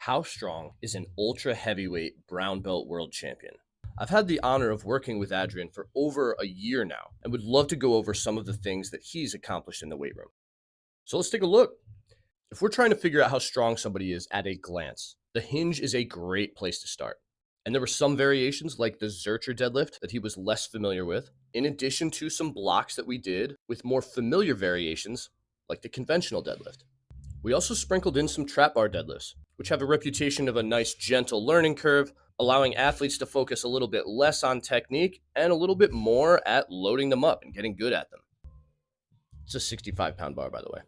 How strong is an ultra heavyweight brown belt world champion? I've had the honor of working with Adrian for over a year now and would love to go over some of the things that he's accomplished in the weight room. So let's take a look. If we're trying to figure out how strong somebody is at a glance, the hinge is a great place to start. And there were some variations like the Zercher deadlift that he was less familiar with, in addition to some blocks that we did with more familiar variations like the conventional deadlift. We also sprinkled in some trap bar deadlifts, which have a reputation of a nice gentle learning curve, allowing athletes to focus a little bit less on technique and a little bit more at loading them up and getting good at them. It's a 65-pound bar, by the way.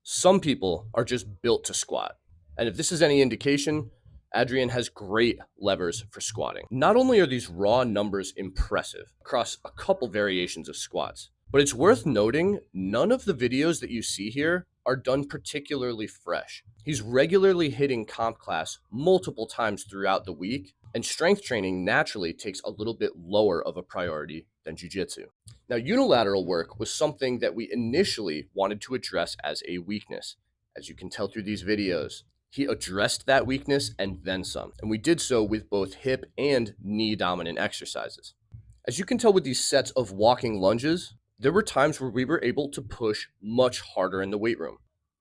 Some people are just built to squat. And if this is any indication, Adrian has great levers for squatting. Not only are these raw numbers impressive across a couple variations of squats, but it's worth noting none of the videos that you see here are done particularly fresh. He's regularly hitting comp class multiple times throughout the week, and strength training naturally takes a little bit lower of a priority than jiu-jitsu. Now, unilateral work was something that we initially wanted to address as a weakness. As you can tell through these videos, he addressed that weakness and then some, and we did so with both hip and knee dominant exercises. As you can tell with these sets of walking lunges, there were times where we were able to push much harder in the weight room,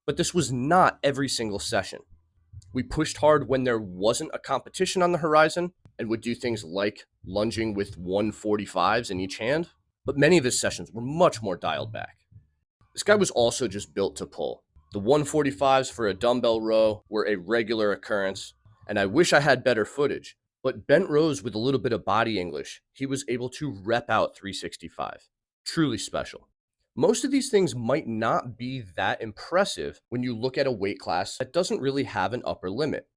but this was not every single session. We pushed hard when there wasn't a competition on the horizon and would do things like lunging with 145s in each hand, but many of his sessions were much more dialed back. This guy was also just built to pull. The 145s for a dumbbell row were a regular occurrence, and I wish I had better footage, but bent rows with a little bit of body English, he was able to rep out 365. Truly special. Most of these things might not be that impressive when you look at a weight class that doesn't really have an upper limit.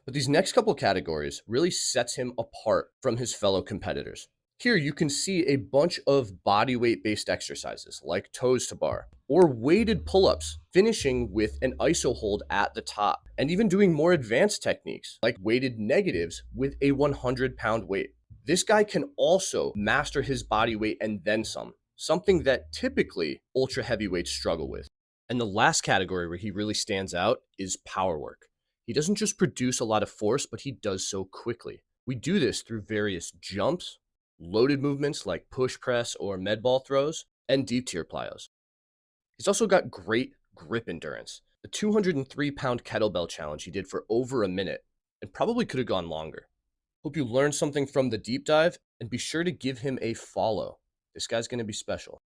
But these next couple categories really sets him apart from his fellow competitors. Here you can see a bunch of body weight based exercises like toes to bar or weighted pull-ups, finishing with an iso hold at the top, and even doing more advanced techniques like weighted negatives with a 100-pound weight. This guy can also master his body weight and then some, something that typically ultra heavyweights struggle with. And the last category where he really stands out is power work. He doesn't just produce a lot of force, but he does so quickly. We do this through various jumps, loaded movements like push press or med ball throws, and deep tier plyos. He's also got great grip endurance. The 203-pound kettlebell challenge he did for over a minute and probably could have gone longer. Hope you learned something from the deep dive, and be sure to give him a follow. This guy's going to be special.